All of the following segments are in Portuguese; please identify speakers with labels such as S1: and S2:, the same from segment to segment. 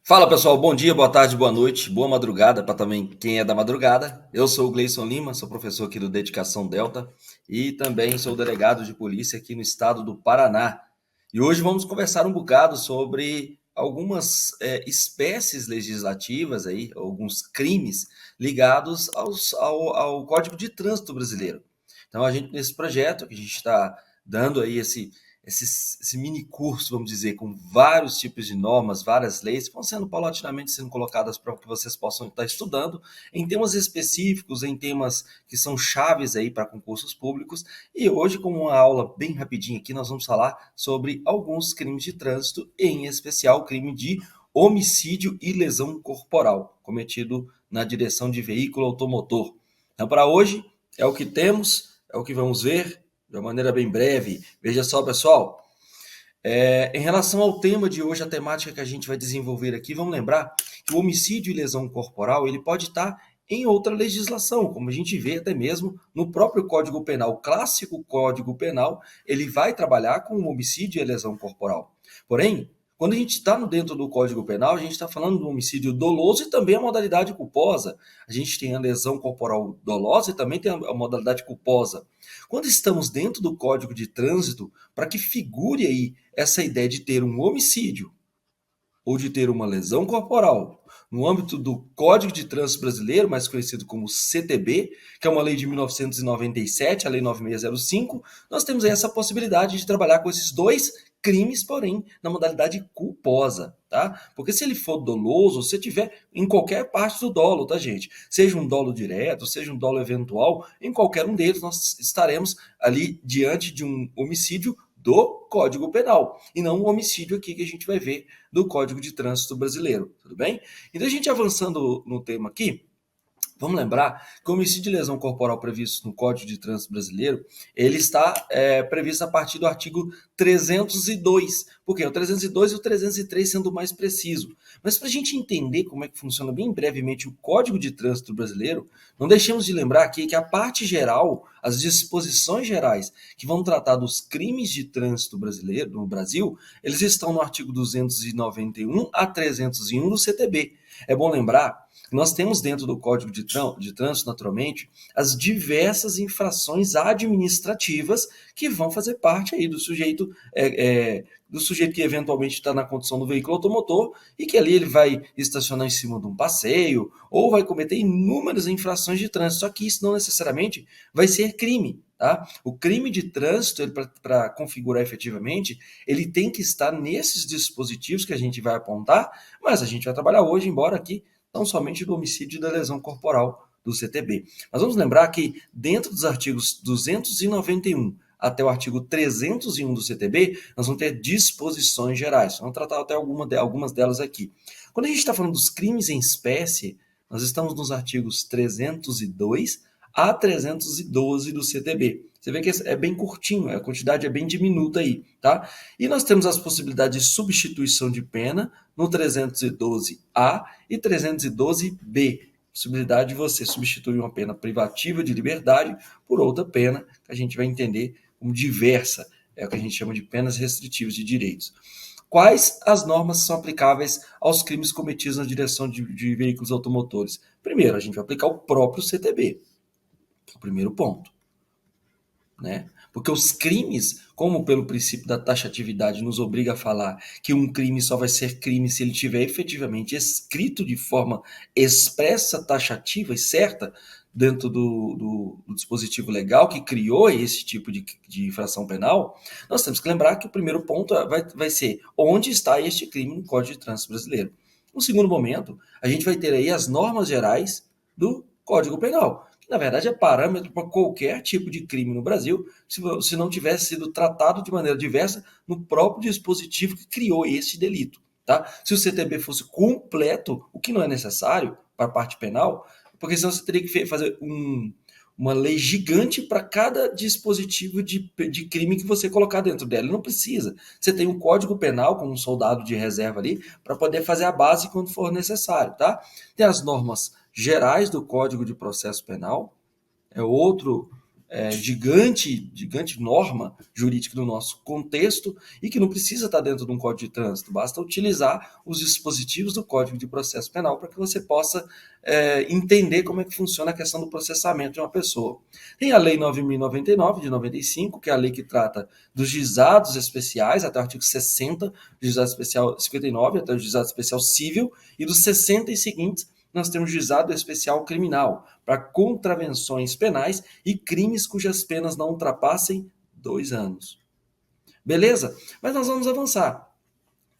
S1: Fala pessoal, bom dia, boa tarde, boa noite, boa madrugada para também quem é da madrugada. Eu sou o Gleison Lima, sou professor aqui do Dedicação Delta e também sou delegado de polícia aqui no estado do Paraná. E hoje vamos conversar um bocado sobre algumas espécies legislativas aí, alguns crimes ligados ao Código de Trânsito Brasileiro. Então a gente nesse projeto que a gente está dando aí esse mini curso, vamos dizer, com vários tipos de normas, várias leis, que vão sendo paulatinamente sendo colocadas para que vocês possam estar estudando em temas específicos, em temas que são chaves aí para concursos públicos. E hoje, com uma aula bem rapidinha aqui, nós vamos falar sobre alguns crimes de trânsito, em especial o crime de homicídio e lesão corporal, cometido na direção de veículo automotor. Então, para hoje, é o que temos, é o que vamos ver de uma maneira bem breve. Veja só, pessoal, em relação ao tema de hoje, a temática que a gente vai desenvolver aqui, vamos lembrar que o homicídio e lesão corporal ele pode estar em outra legislação, como a gente vê até mesmo no próprio Código Penal, o clássico Código Penal, ele vai trabalhar com o homicídio e a lesão corporal. Porém, quando a gente está dentro do Código Penal, a gente está falando do homicídio doloso e também a modalidade culposa. A gente tem a lesão corporal dolosa e também tem a modalidade culposa. Quando estamos dentro do Código de Trânsito, para que figure aí essa ideia de ter um homicídio ou de ter uma lesão corporal no âmbito do Código de Trânsito Brasileiro, mais conhecido como CTB, que é uma lei de 1997, a Lei 9605, nós temos aí essa possibilidade de trabalhar com esses dois crimes, porém, na modalidade culposa, tá? Porque se ele for doloso, se tiver em qualquer parte do dolo, tá, gente? Seja um dolo direto, seja um dolo eventual, em qualquer um deles nós estaremos ali diante de um homicídio do Código Penal, e não o homicídio aqui que a gente vai ver do Código de Trânsito Brasileiro, tudo bem? Então a gente avançando no tema aqui, vamos lembrar que o homicídio de lesão corporal previsto no Código de Trânsito Brasileiro, ele está previsto a partir do artigo 302. Por quê? O 302 e o 303 sendo mais preciso. Mas para a gente entender como é que funciona bem brevemente o Código de Trânsito Brasileiro, não deixemos de lembrar aqui que a parte geral, as disposições gerais que vão tratar dos crimes de trânsito brasileiro, no Brasil, eles estão no artigo 291 a 301 do CTB. É bom lembrar nós temos dentro do Código de Trânsito, naturalmente, as diversas infrações administrativas que vão fazer parte aí do sujeito que eventualmente está na condução do veículo automotor e que ali ele vai estacionar em cima de um passeio ou vai cometer inúmeras infrações de trânsito. Só que isso não necessariamente vai ser crime. Tá? O crime de trânsito, para configurar efetivamente, ele tem que estar nesses dispositivos que a gente vai apontar, mas a gente vai trabalhar hoje, embora aqui não somente do homicídio e da lesão corporal do CTB. Mas vamos lembrar que dentro dos artigos 291 até o artigo 301 do CTB, nós vamos ter disposições gerais. Vamos tratar até algumas delas aqui. Quando a gente está falando dos crimes em espécie, nós estamos nos artigos 302 a 312 do CTB. Você vê que é bem curtinho, a quantidade é bem diminuta aí, tá? E nós temos as possibilidades de substituição de pena no 312A e 312B. Possibilidade de você substituir uma pena privativa de liberdade por outra pena, que a gente vai entender como diversa, é o que a gente chama de penas restritivas de direitos. Quais as normas são aplicáveis aos crimes cometidos na direção de veículos automotores? Primeiro, a gente vai aplicar o próprio CTB, o primeiro ponto, né? Porque os crimes, como pelo princípio da taxatividade nos obriga a falar que um crime só vai ser crime se ele tiver efetivamente escrito de forma expressa, taxativa e certa dentro do dispositivo legal que criou esse tipo de infração penal, nós temos que lembrar que o primeiro ponto vai ser onde está este crime no Código de Trânsito Brasileiro. No segundo momento, a gente vai ter aí as normas gerais do Código Penal, que na verdade é parâmetro para qualquer tipo de crime no Brasil, se não tivesse sido tratado de maneira diversa no próprio dispositivo que criou esse delito. Tá? Se o CTB fosse completo, o que não é necessário para a parte penal, porque senão você teria que fazer uma lei gigante para cada dispositivo de crime que você colocar dentro dela. Não precisa. Você tem um código penal com um soldado de reserva ali para poder fazer a base quando for necessário. Tá? Tem as normas gerais do Código de Processo Penal, é outro gigante norma jurídica do nosso contexto e que não precisa estar dentro de um código de trânsito, basta utilizar os dispositivos do Código de Processo Penal para que você possa entender como é que funciona a questão do processamento de uma pessoa. Tem a Lei 9.099, de 95, que é a lei que trata dos juizados especiais, até o artigo 60, do juizado especial 59, até o juizado especial civil, e dos 60 e seguintes, nós temos juizado especial criminal, para contravenções penais e crimes cujas penas não ultrapassem 2 anos. Beleza? Mas nós vamos avançar.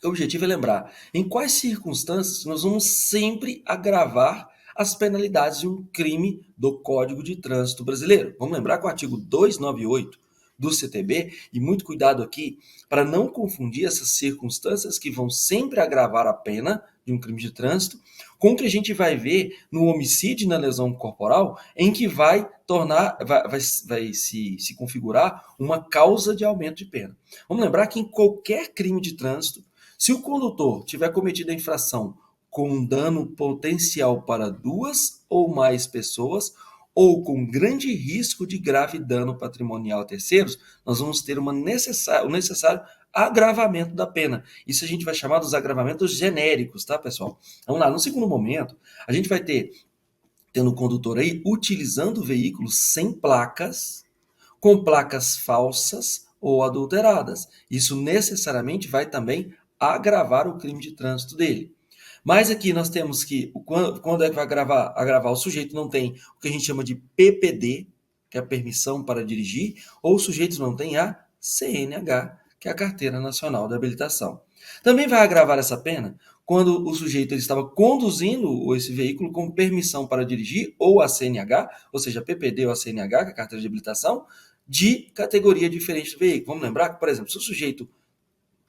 S1: O objetivo é lembrar em quais circunstâncias nós vamos sempre agravar as penalidades de um crime do Código de Trânsito Brasileiro. Vamos lembrar que o artigo 298 do CTB, e muito cuidado aqui para não confundir essas circunstâncias que vão sempre agravar a pena de um crime de trânsito, com o que a gente vai ver no homicídio e na lesão corporal, em que vai se configurar uma causa de aumento de pena. Vamos lembrar que em qualquer crime de trânsito, se o condutor tiver cometido a infração com um dano potencial para 2 ou mais pessoas, ou com grande risco de grave dano patrimonial a terceiros, nós vamos ter o necessário agravamento da pena. Isso a gente vai chamar dos agravamentos genéricos, tá, pessoal? Vamos lá, no segundo momento, a gente vai tendo o condutor aí utilizando veículos sem placas, com placas falsas ou adulteradas. Isso necessariamente vai também agravar o crime de trânsito dele. Mas aqui nós temos que, quando é que vai agravar? O sujeito não tem o que a gente chama de PPD, que é a permissão para dirigir, ou o sujeito não tem a CNH, que é a Carteira Nacional de Habilitação. Também vai agravar essa pena quando o sujeito ele estava conduzindo esse veículo com permissão para dirigir, ou a CNH, ou seja, a PPD ou a CNH, que é a Carteira de Habilitação, de categoria diferente do veículo. Vamos lembrar que, por exemplo, se o sujeito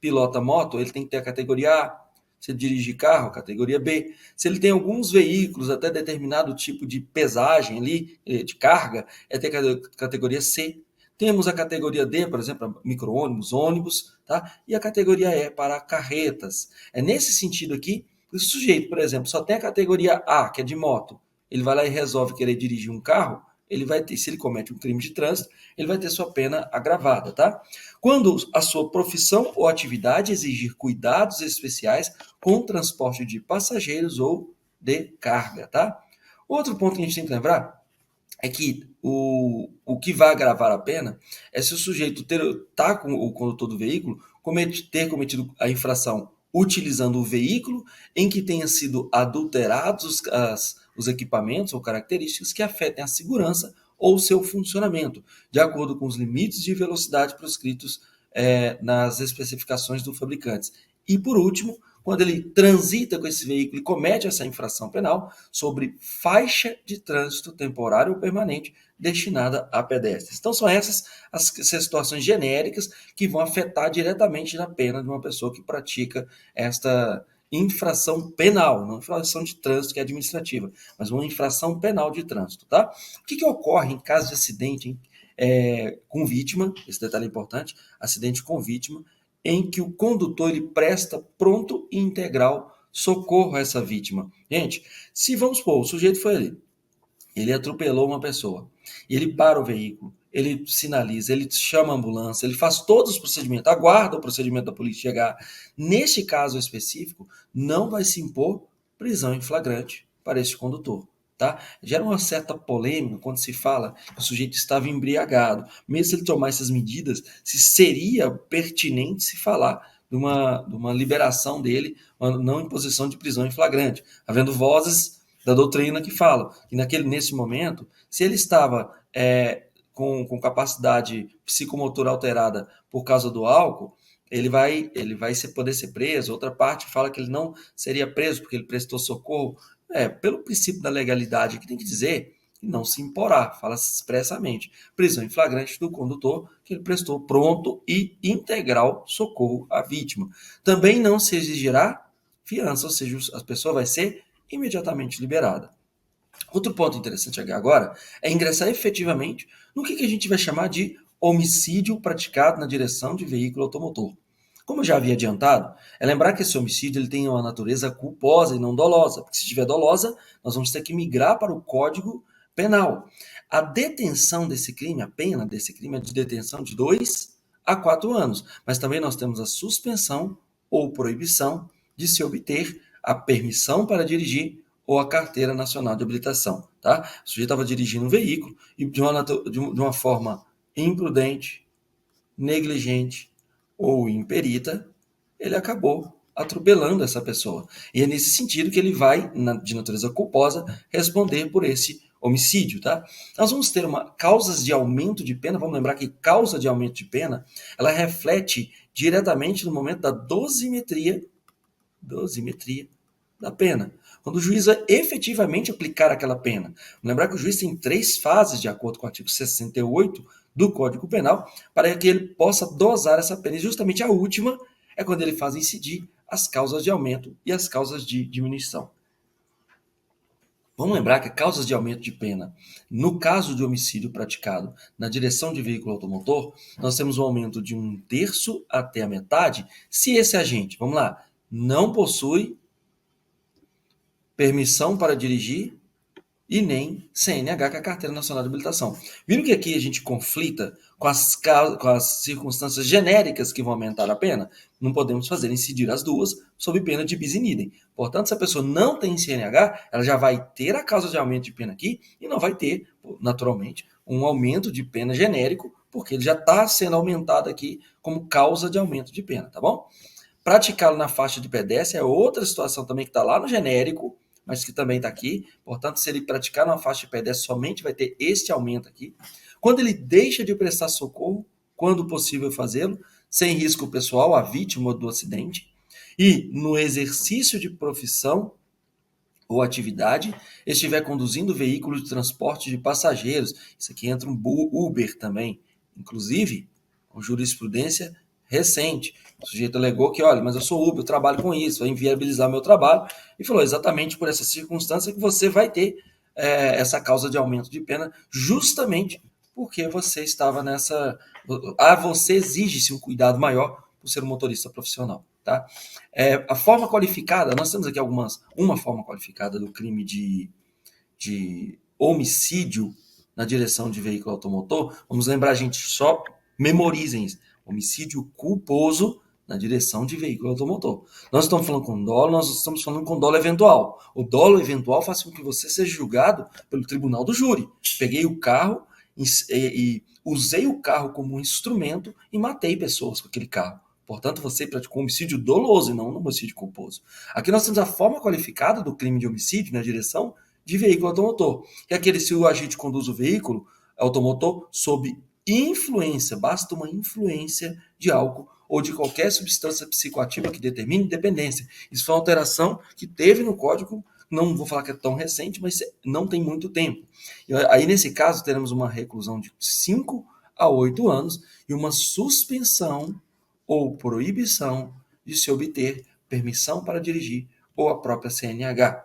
S1: pilota moto, ele tem que ter a categoria A. Se ele dirige carro, categoria B. Se ele tem alguns veículos, até determinado tipo de pesagem ali, de carga, é ter categoria C. Temos a categoria D, por exemplo, micro-ônibus, ônibus, tá? E a categoria E para carretas. É nesse sentido aqui, que o sujeito, por exemplo, só tem a categoria A, que é de moto, ele vai lá e resolve querer dirigir um carro, ele vai ter, se ele comete um crime de trânsito, ele vai ter sua pena agravada, tá? Quando a sua profissão ou atividade exigir cuidados especiais com o transporte de passageiros ou de carga, tá? Outro ponto que a gente tem que lembrar é que o que vai agravar a pena é se o sujeito tá com o condutor do veículo ter cometido a infração utilizando o veículo em que tenha sido adulterados os equipamentos ou características que afetem a segurança ou seu funcionamento, de acordo com os limites de velocidade prescritos nas especificações do fabricante. E, por último, quando ele transita com esse veículo e comete essa infração penal sobre faixa de trânsito temporário ou permanente destinada a pedestres. Então, são essas as situações genéricas que vão afetar diretamente na pena de uma pessoa que pratica esta infração penal, não infração de trânsito que é administrativa, mas uma infração penal de trânsito, tá? O que ocorre em caso de acidente com vítima, esse detalhe é importante, acidente com vítima, em que o condutor ele presta pronto e integral socorro a essa vítima. Gente, se vamos supor, o sujeito foi ali, ele atropelou uma pessoa, ele para o veículo, ele sinaliza, ele chama a ambulância, ele faz todos os procedimentos, aguarda o procedimento da polícia chegar. Neste caso específico, não vai se impor prisão em flagrante para este condutor. Tá? Gera uma certa polêmica quando se fala que o sujeito estava embriagado. Mesmo se ele tomar essas medidas, se seria pertinente se falar de uma liberação dele, uma não imposição de prisão em flagrante, havendo vozes da doutrina que falam que nesse momento, se ele estava com capacidade psicomotora alterada por causa do álcool, ele vai poder ser preso. Outra parte fala que ele não seria preso porque ele prestou socorro. Pelo princípio da legalidade, que tem que dizer que não se imporá, fala expressamente, prisão em flagrante do condutor que ele prestou pronto e integral socorro à vítima. Também não se exigirá fiança, ou seja, a pessoa vai ser imediatamente liberada. Outro ponto interessante agora é ingressar efetivamente no que a gente vai chamar de homicídio praticado na direção de veículo automotor. Como eu já havia adiantado, é lembrar que esse homicídio ele tem uma natureza culposa e não dolosa, porque se tiver dolosa, nós vamos ter que migrar para o Código Penal. A detenção desse crime, a pena desse crime é de detenção de 2 a 4 anos. Mas também nós temos a suspensão ou proibição de se obter a permissão para dirigir ou a carteira nacional de habilitação. Tá? O sujeito estava dirigindo um veículo e de uma forma imprudente, negligente ou imperita, ele acabou atropelando essa pessoa. E é nesse sentido que ele vai, de natureza culposa, responder por esse homicídio, tá? Nós vamos ter causas de aumento de pena, vamos lembrar que causa de aumento de pena, ela reflete diretamente no momento da dosimetria da pena. Quando o juiz vai efetivamente aplicar aquela pena. Vamos lembrar que o juiz tem 3 fases, de acordo com o artigo 68 do Código Penal, para que ele possa dosar essa pena. E justamente a última é quando ele faz incidir as causas de aumento e as causas de diminuição. Vamos lembrar que causas de aumento de pena, no caso de homicídio praticado na direção de veículo automotor, nós temos um aumento de 1/3 até a metade, se esse agente, vamos lá, não possui permissão para dirigir e nem CNH, que é a Carteira Nacional de Habilitação. Viram que aqui a gente conflita com as circunstâncias genéricas que vão aumentar a pena? Não podemos fazer incidir as duas sob pena de bis in idem. Portanto, se a pessoa não tem CNH, ela já vai ter a causa de aumento de pena aqui e não vai ter, naturalmente, um aumento de pena genérico, porque ele já está sendo aumentado aqui como causa de aumento de pena, tá bom? Praticá-lo na faixa de pedestre é outra situação também que está lá no genérico, mas que também está aqui. Portanto, se ele praticar numa faixa de pedestre, somente vai ter este aumento aqui. Quando ele deixa de prestar socorro, quando possível fazê-lo, sem risco pessoal à vítima do acidente, e no exercício de profissão ou atividade, estiver conduzindo veículo de transporte de passageiros. Isso aqui entra um Uber também, inclusive, com jurisprudência recente. O sujeito alegou que, olha, mas eu sou Uber, eu trabalho com isso, vai inviabilizar meu trabalho, e falou exatamente por essa circunstância que você vai ter essa causa de aumento de pena, justamente porque você estava nessa... A você exige-se um cuidado maior por ser um motorista profissional. Tá? A forma qualificada, nós temos aqui uma forma qualificada do crime de homicídio na direção de veículo automotor. Vamos lembrar, gente, só memorizem isso. Homicídio culposo na direção de veículo automotor. Nós estamos falando com dolo, nós estamos falando com dolo eventual. O dolo eventual faz com que você seja julgado pelo tribunal do júri. Peguei o carro e usei o carro como um instrumento e matei pessoas com aquele carro. Portanto, você praticou homicídio doloso e não um homicídio culposo. Aqui nós temos a forma qualificada do crime de homicídio na direção de veículo automotor. Que é aquele se o agente conduz o veículo automotor sob influência, basta uma influência de álcool ou de qualquer substância psicoativa que determine dependência. Isso foi uma alteração que teve no Código, não vou falar que é tão recente, mas não tem muito tempo. E aí, nesse caso, teremos uma reclusão de 5 a 8 anos e uma suspensão ou proibição de se obter permissão para dirigir ou a própria CNH.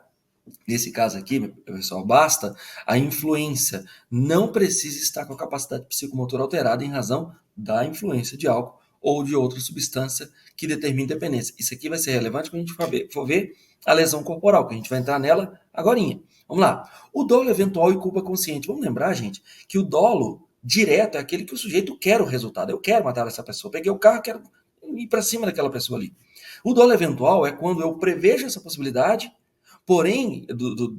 S1: Nesse caso aqui, pessoal, basta a influência. Não precisa estar com a capacidade psicomotora alterada em razão da influência de álcool ou de outra substância que determine dependência. Isso aqui vai ser relevante quando a gente for ver a lesão corporal, que a gente vai entrar nela agorinha. Vamos lá. O dolo eventual e culpa consciente. Vamos lembrar, gente, que o dolo direto é aquele que o sujeito quer o resultado. Eu quero matar essa pessoa. Peguei o carro, quero ir para cima daquela pessoa ali. O dolo eventual é quando eu prevejo essa possibilidade, porém,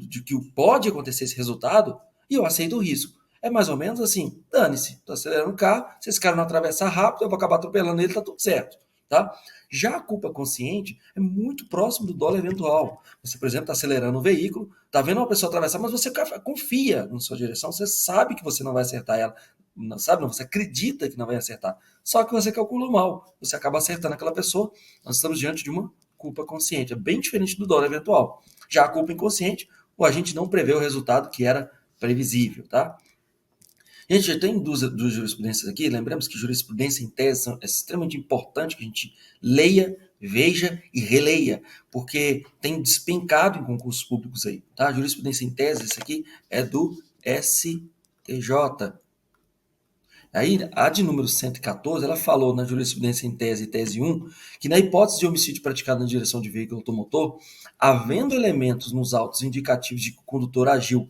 S1: de que pode acontecer esse resultado, e eu aceito o risco. É mais ou menos assim, dane-se, estou acelerando o carro, se esse cara não atravessar rápido, eu vou acabar atropelando ele, tá tudo certo. Tá? Já a culpa consciente é muito próximo do dolo eventual. Você, por exemplo, está acelerando o veículo, está vendo uma pessoa atravessar, mas você confia na sua direção, você sabe que você não vai acertar ela, sabe? Você acredita que não vai acertar, só que você calculou mal, você acaba acertando aquela pessoa. Nós estamos diante de uma culpa consciente, é bem diferente do dolo eventual. Já a culpa inconsciente, o agente não prevê o resultado que era previsível, tá? Gente, já tem duas jurisprudências aqui. Lembramos que jurisprudência em tese é extremamente importante que a gente leia, veja e releia, porque tem despencado em concursos públicos aí, tá? A jurisprudência em tese, esse aqui é do STJ. Aí, a de número 114, ela falou na jurisprudência em tese e tese 1, que na hipótese de homicídio praticado na direção de veículo automotor, havendo elementos nos autos indicativos de que o condutor agiu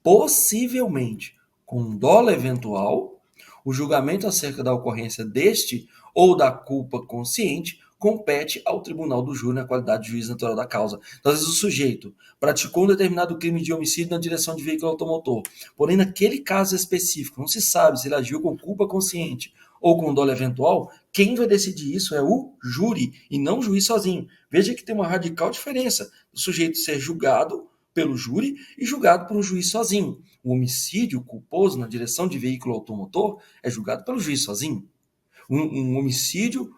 S1: possivelmente com dolo eventual, o julgamento acerca da ocorrência deste ou da culpa consciente compete ao tribunal do júri na qualidade de juiz natural da causa. Então, às vezes, o sujeito praticou um determinado crime de homicídio na direção de veículo automotor, porém, naquele caso específico, não se sabe se ele agiu com culpa consciente ou com dolo eventual. Quem vai decidir isso é o júri e não o juiz sozinho. Veja que tem uma radical diferença do sujeito ser julgado pelo júri e julgado por um juiz sozinho. O homicídio culposo na direção de veículo automotor é julgado pelo juiz sozinho. Um homicídio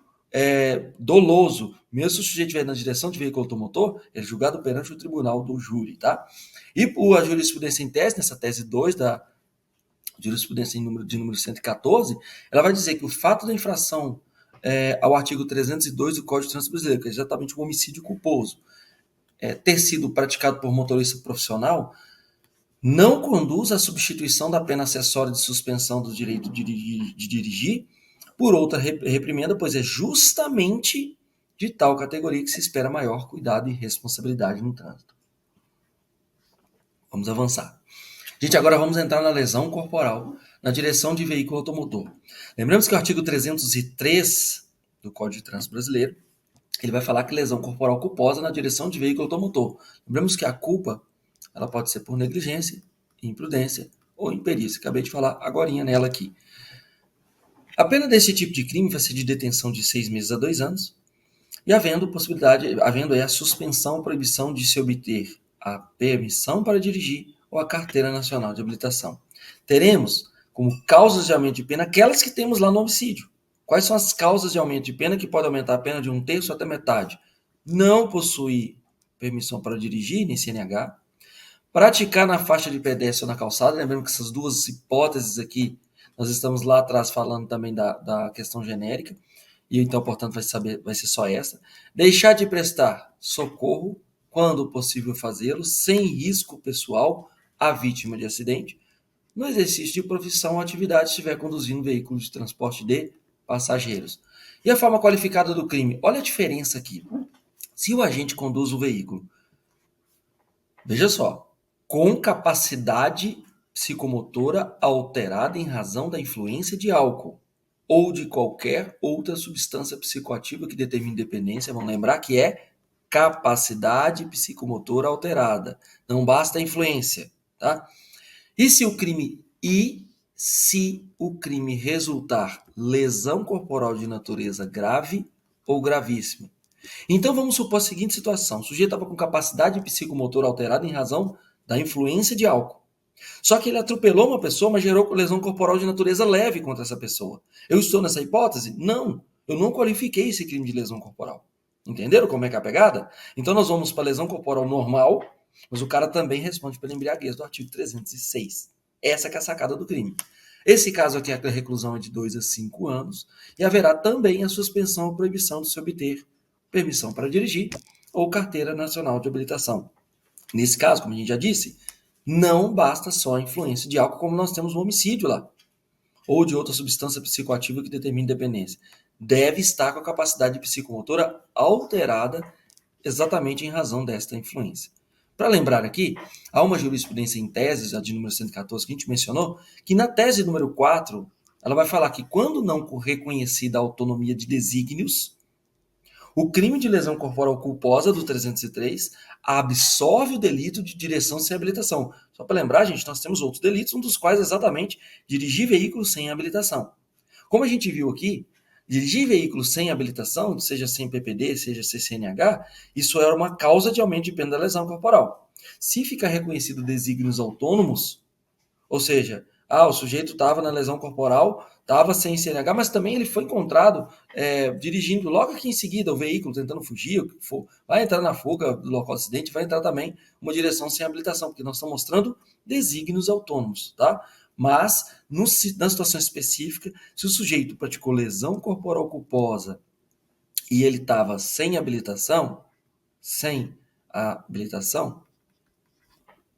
S1: doloso, mesmo se o sujeito estiver na direção de veículo automotor, é julgado perante o tribunal do júri, tá? E a jurisprudência em tese, nessa tese 2 da jurisprudência de número 114, ela vai dizer que o fato da infração ao artigo 302 do Código de Trânsito Brasileiro, que é exatamente o homicídio culposo, ter sido praticado por motorista profissional, não conduz à substituição da pena acessória de suspensão do direito de dirigir por outra reprimenda, pois é justamente de tal categoria que se espera maior cuidado e responsabilidade no trânsito. Vamos avançar. Gente, agora vamos entrar na lesão corporal na direção de veículo automotor. Lembramos que o artigo 303 do Código de Trânsito Brasileiro, ele vai falar que lesão corporal culposa na direção de veículo automotor. Lembramos que a culpa, ela pode ser por negligência, imprudência ou imperícia. Acabei de falar agorinha nela aqui. A pena desse tipo de crime vai ser de detenção de 6 meses a 2 anos, e havendo a suspensão ou proibição de se obter a permissão para dirigir ou a carteira nacional de habilitação. Teremos como causas de aumento de pena aquelas que temos lá no homicídio. Quais são as causas de aumento de pena que podem aumentar a pena de 1/3 até metade? Não possuir permissão para dirigir, nem CNH. Praticar na faixa de pedestre ou na calçada. Lembrando que essas duas hipóteses aqui, nós estamos lá atrás falando também da questão genérica. E então, portanto, vai ser só essa. Deixar de prestar socorro, quando possível fazê-lo, sem risco pessoal à vítima de acidente, no exercício de profissão ou atividade, se estiver conduzindo veículo de transporte de passageiros. E a forma qualificada do crime? Olha a diferença aqui. Se o agente conduz o veículo, veja só, com capacidade psicomotora alterada em razão da influência de álcool ou de qualquer outra substância psicoativa que determine dependência, vamos lembrar que é capacidade psicomotora alterada. Não basta a influência, tá? E se o crime resultar lesão corporal de natureza grave ou gravíssima? Então vamos supor a seguinte situação: o sujeito estava com capacidade psicomotora alterada em razão da influência de álcool. Só que ele atropelou uma pessoa, mas gerou lesão corporal de natureza leve contra essa pessoa. Eu estou nessa hipótese? Não. Eu não qualifiquei esse crime de lesão corporal. Entenderam como é que é a pegada? Então nós vamos para lesão corporal normal, mas o cara também responde pela embriaguez do artigo 306. Essa que é a sacada do crime. Esse caso aqui, a reclusão é de 2 a 5 anos e haverá também a suspensão ou proibição de se obter permissão para dirigir ou carteira nacional de habilitação. Nesse caso, como a gente já disse, não basta só a influência de álcool, como nós temos um homicídio lá, ou de outra substância psicoativa que determine dependência. Deve estar com a capacidade psicomotora alterada exatamente em razão desta influência. Para lembrar aqui, há uma jurisprudência em tese, a de número 114, que a gente mencionou, que na tese número 4, ela vai falar que quando não reconhecida a autonomia de desígnios, o crime de lesão corporal culposa do 303 absorve o delito de direção sem habilitação. Só para lembrar, gente, nós temos outros delitos, um dos quais é exatamente dirigir veículos sem habilitação. Como a gente viu aqui, dirigir veículos sem habilitação, seja sem PPD, seja sem CNH, isso era uma causa de aumento de pena da lesão corporal. Se ficar reconhecido desígnios autônomos, ou seja, o sujeito estava na lesão corporal, estava sem CNH, mas também ele foi encontrado dirigindo logo aqui em seguida o veículo, tentando fugir, o que for, vai entrar na fuga do local do acidente, vai entrar também uma direção sem habilitação, porque nós estamos mostrando desígnios autônomos, tá? Mas, na situação específica, se o sujeito praticou lesão corporal culposa e ele estava sem habilitação,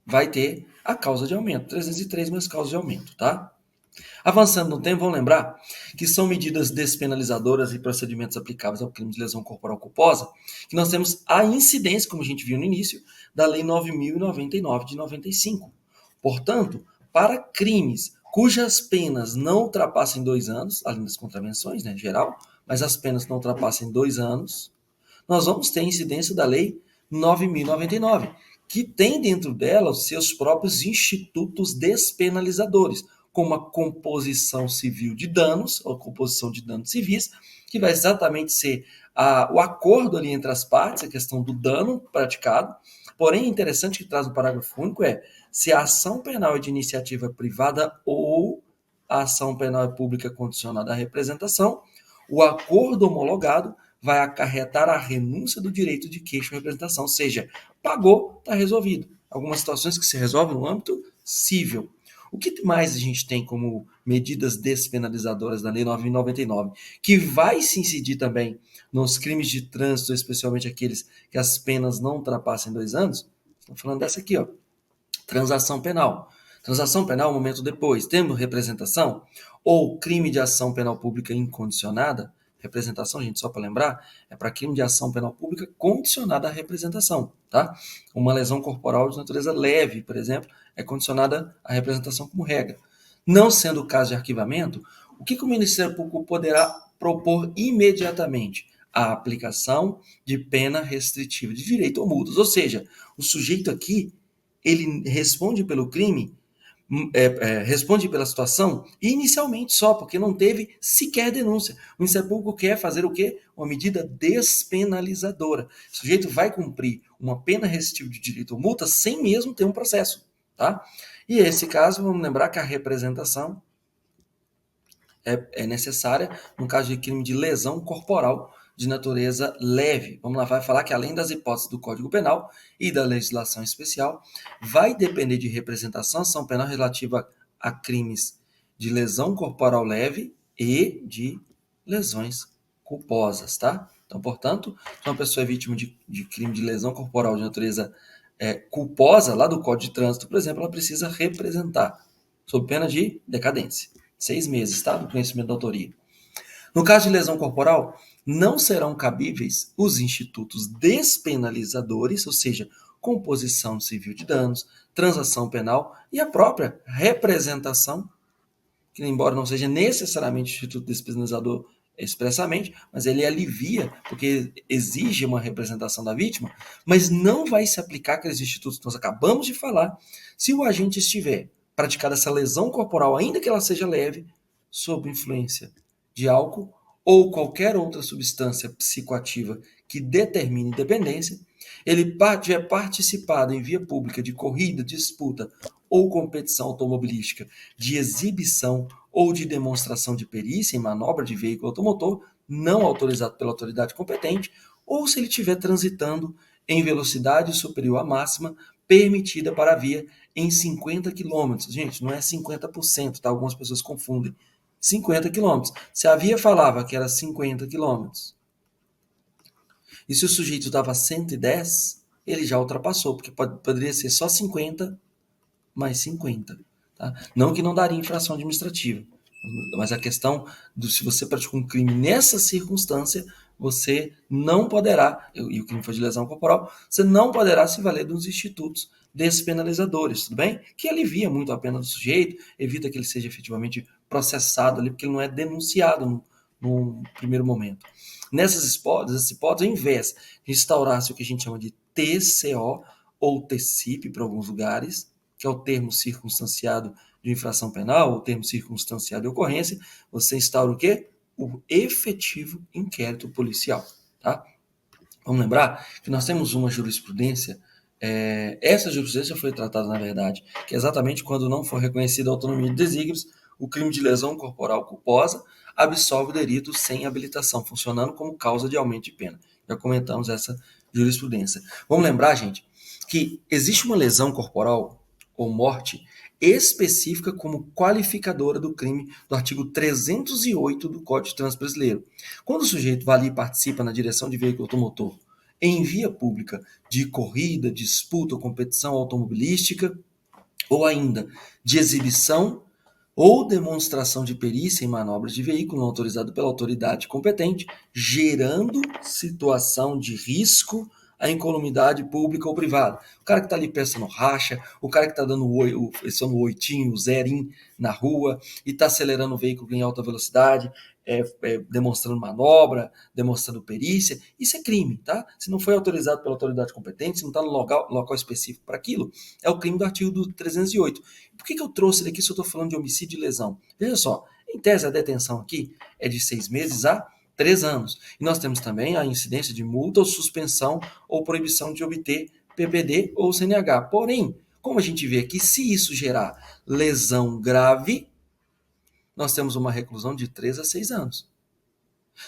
S1: vai ter a causa de aumento, 303 mais causa de aumento, tá? Avançando no tempo, vamos lembrar que são medidas despenalizadoras e procedimentos aplicáveis ao crime de lesão corporal culposa, que nós temos a incidência, como a gente viu no início, da Lei 9.099 de 95. Portanto, para crimes cujas penas não ultrapassem 2 anos, além das contravenções, né, em geral, mas as penas não ultrapassem 2 anos, nós vamos ter incidência da Lei 9.099, que tem dentro dela os seus próprios institutos despenalizadores, como a composição civil de danos, ou composição de danos civis, que vai exatamente ser o acordo ali entre as partes, a questão do dano praticado. Porém, interessante que traz no parágrafo único se a ação penal é de iniciativa privada ou a ação penal é pública condicionada à representação, o acordo homologado vai acarretar a renúncia do direito de queixa ou representação, ou seja, pagou, está resolvido. Algumas situações que se resolvem no âmbito civil. O que mais a gente tem como medidas despenalizadoras da Lei 9.099, que vai se incidir também nos crimes de trânsito, especialmente aqueles que as penas não ultrapassem 2 anos? Estou falando dessa aqui, ó. Transação penal. Transação penal, um momento depois, temos representação ou crime de ação penal pública incondicionada. Representação, gente, só para lembrar, é para crime de ação penal pública condicionada à representação, tá? Uma lesão corporal de natureza leve, por exemplo, é condicionada à representação como regra. Não sendo o caso de arquivamento, o que o Ministério Público poderá propor imediatamente? A aplicação de pena restritiva de direito ou multas. Ou seja, o sujeito aqui, ele responde pelo crime, responde pela situação inicialmente só, porque não teve sequer denúncia. O Ministério Público quer fazer o quê? Uma medida despenalizadora. O sujeito vai cumprir uma pena restritiva de direito ou multa sem mesmo ter um processo, tá? E nesse caso, vamos lembrar que a representação é necessária no caso de crime de lesão corporal de natureza leve. Vamos lá, vai falar que além das hipóteses do Código Penal e da legislação especial, vai depender de representação, ação penal relativa a crimes de lesão corporal leve e de lesões culposas, tá? Então, portanto, se uma pessoa é vítima de crime de lesão corporal de natureza culposa, lá do Código de Trânsito, por exemplo, ela precisa representar, sob pena de decadência. 6 meses, tá? Do conhecimento da autoria. No caso de lesão corporal, não serão cabíveis os institutos despenalizadores, ou seja, composição civil de danos, transação penal e a própria representação, que embora não seja necessariamente instituto despenalizador expressamente, mas ele alivia, porque exige uma representação da vítima, mas não vai se aplicar aqueles institutos que nós acabamos de falar se o agente estiver praticado essa lesão corporal, ainda que ela seja leve, sob influência de álcool ou qualquer outra substância psicoativa que determine dependência, ele tiver participado em via pública de corrida, disputa ou competição automobilística, de exibição ou de demonstração de perícia em manobra de veículo automotor, não autorizado pela autoridade competente, ou se ele estiver transitando em velocidade superior à máxima permitida para a via em 50 km. Gente, não é 50%, tá? Algumas pessoas confundem. 50 km. Se a via falava que era 50 km, e se o sujeito dava 110, ele já ultrapassou, porque poderia ser só 50 mais 50. Tá? Não que não daria infração administrativa, mas a questão se você praticou um crime nessa circunstância, você não poderá, e o crime foi de lesão corporal, você não poderá se valer dos institutos despenalizadores, tudo bem? Que alivia muito a pena do sujeito, evita que ele seja efetivamente processado ali, porque ele não é denunciado no primeiro momento. Nessas hipóteses, ao invés de instaurar-se o que a gente chama de TCO ou TCIP para alguns lugares, que é o termo circunstanciado de infração penal, o termo circunstanciado de ocorrência, você instaura o quê? O efetivo inquérito policial, tá? Vamos lembrar que nós temos uma jurisprudência, essa jurisprudência foi tratada, na verdade, que é exatamente quando não for reconhecida a autonomia de desígnios, o crime de lesão corporal culposa absolve o delito sem habilitação, funcionando como causa de aumento de pena. Já comentamos essa jurisprudência. Vamos lembrar, gente, que existe uma lesão corporal ou morte específica como qualificadora do crime do artigo 308 do Código de Trânsito Brasileiro. Quando o sujeito vai ali e participa na direção de veículo automotor em via pública de corrida, disputa ou competição automobilística, ou ainda de exibição ou demonstração de perícia em manobras de veículo não autorizado pela autoridade competente, gerando situação de risco a incolumidade pública ou privada. O cara que está ali prestando racha, o cara que está dando o oitinho, o zerinho na rua e está acelerando o veículo em alta velocidade, demonstrando manobra, demonstrando perícia, isso é crime, tá? Se não foi autorizado pela autoridade competente, se não está no local específico para aquilo, é o crime do artigo do 308. Por que eu trouxe ele aqui se eu estou falando de homicídio e lesão? Veja só, em tese a detenção aqui é de 6 meses a 3 anos. E nós temos também a incidência de multa ou suspensão ou proibição de obter PPD ou CNH. Porém, como a gente vê aqui, se isso gerar lesão grave, nós temos uma reclusão de 3 a 6 anos.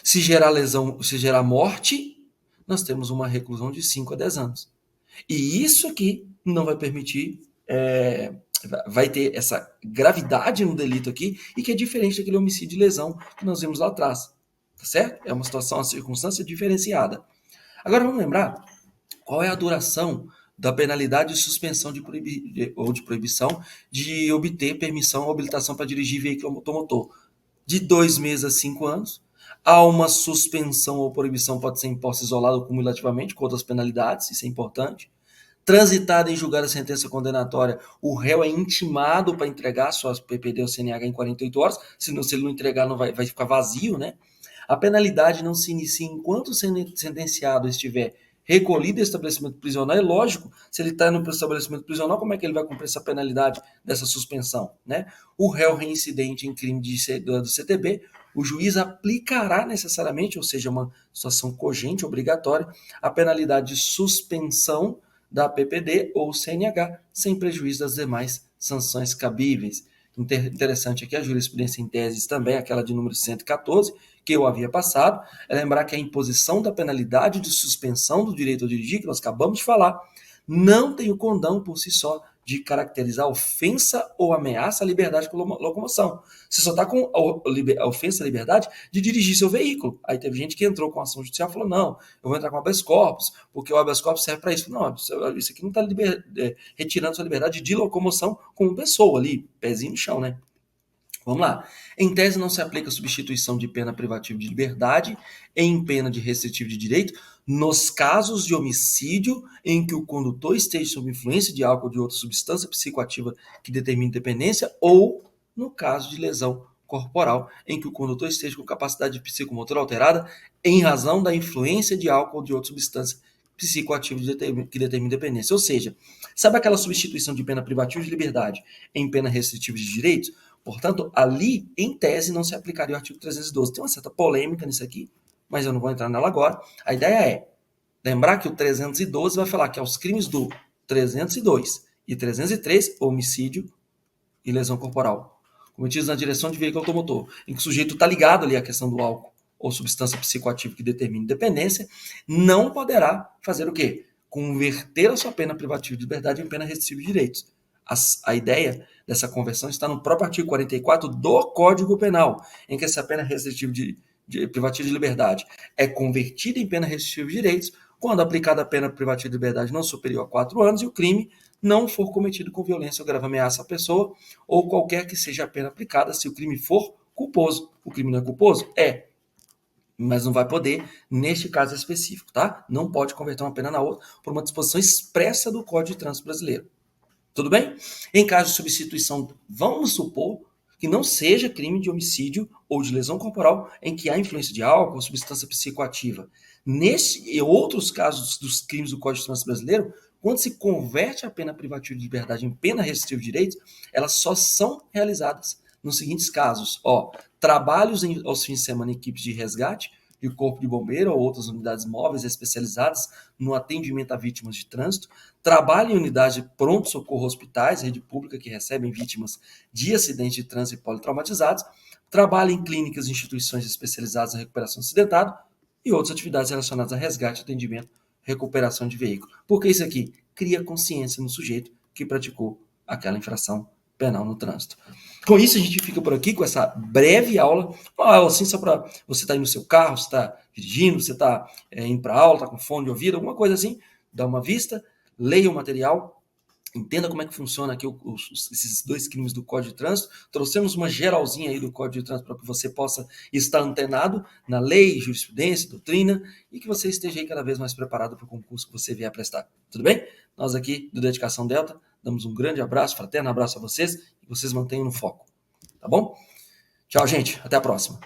S1: Se gerar lesão, se gerar morte, nós temos uma reclusão de 5 a 10 anos. E isso aqui não vai permitir, vai ter essa gravidade no delito aqui, e que é diferente daquele homicídio e lesão que nós vimos lá atrás. Tá certo? É uma situação, uma circunstância diferenciada. Agora vamos lembrar qual é a duração da penalidade de suspensão ou de proibição de obter permissão ou habilitação para dirigir veículo automotor. De 2 meses a 5 anos. Há uma suspensão ou proibição, pode ser imposta isolada ou cumulativamente, com outras penalidades, isso é importante. Transitada em julgar a sentença condenatória, o réu é intimado para entregar suas PPD ou CNH em 48 horas, senão se ele não entregar não vai ficar vazio, né? A penalidade não se inicia enquanto o sentenciado estiver recolhido ao estabelecimento prisional. É lógico, se ele está no estabelecimento prisional, como é que ele vai cumprir essa penalidade dessa suspensão, né? O réu reincidente em crime do CTB, o juiz aplicará necessariamente, ou seja, uma situação cogente, obrigatória, a penalidade de suspensão da PPD ou CNH, sem prejuízo das demais sanções cabíveis. Interessante aqui a jurisprudência em teses também, aquela de número 114, que eu havia passado, é lembrar que a imposição da penalidade de suspensão do direito a dirigir, que nós acabamos de falar, não tem o condão por si só de caracterizar ofensa ou ameaça à liberdade de locomoção. Você só está com a ofensa à liberdade de dirigir seu veículo. Aí teve gente que entrou com ação judicial e falou, não, eu vou entrar com habeas corpus, porque o habeas corpus serve para isso. Não, isso aqui não está retirando sua liberdade de locomoção como pessoa ali, pezinho no chão, né? Vamos lá. Em tese, não se aplica substituição de pena privativa de liberdade em pena de restritivo de direito nos casos de homicídio em que o condutor esteja sob influência de álcool ou de outra substância psicoativa que determine dependência, ou no caso de lesão corporal em que o condutor esteja com capacidade psicomotora alterada em razão da influência de álcool ou de outra substância psicoativa que determine dependência. Ou seja, sabe aquela substituição de pena privativa de liberdade em pena restritiva de direitos? Portanto, ali, em tese, não se aplicaria o artigo 312. Tem uma certa polêmica nisso aqui, mas eu não vou entrar nela agora. A ideia é lembrar que o 312 vai falar que aos crimes do 302 e 303, homicídio e lesão corporal, cometidos na direção de veículo automotor, em que o sujeito está ligado ali à questão do álcool ou substância psicoativa que determine dependência, não poderá fazer o quê? Converter a sua pena privativa de liberdade em pena restritiva de direitos. A ideia dessa conversão está no próprio artigo 44 do Código Penal, em que essa pena restritiva privativa de liberdade é convertida em pena restritiva de direitos quando aplicada a pena privativa de liberdade não superior a 4 anos e o crime não for cometido com violência ou grave ameaça à pessoa ou qualquer que seja a pena aplicada se o crime for culposo. O crime não é culposo? É. Mas não vai poder, neste caso específico, tá? Não pode converter uma pena na outra por uma disposição expressa do Código de Trânsito Brasileiro. Tudo bem? Em caso de substituição, vamos supor que não seja crime de homicídio ou de lesão corporal em que há influência de álcool ou substância psicoativa. Nesse e outros casos dos crimes do Código de Trânsito Brasileiro, quando se converte a pena privativa de liberdade em pena restritiva de direitos, elas só são realizadas nos seguintes casos. Trabalhos aos fins de semana em equipes de resgate, de corpo de bombeiro ou outras unidades móveis especializadas no atendimento a vítimas de trânsito, trabalho em unidades de pronto-socorro hospitais, rede pública que recebem vítimas de acidentes de trânsito e politraumatizados, trabalho em clínicas e instituições especializadas na recuperação acidentada e outras atividades relacionadas a resgate, atendimento, recuperação de veículo. Porque isso aqui cria consciência no sujeito que praticou aquela infração penal no trânsito. Com isso, a gente fica por aqui com essa breve aula, uma aula assim só para você estar aí no seu carro, você está dirigindo, você está indo para aula, está com fone de ouvido, alguma coisa assim, dá uma vista, leia o material, Entenda como é que funciona aqui esses 2 crimes do Código de Trânsito. Trouxemos uma geralzinha aí do Código de Trânsito para que você possa estar antenado na lei, jurisprudência, doutrina e que você esteja aí cada vez mais preparado para o concurso que você vier prestar. Tudo bem? Nós aqui do Dedicação Delta damos um grande abraço, fraterno abraço a vocês e vocês mantenham no foco. Tá bom? Tchau, gente. Até a próxima.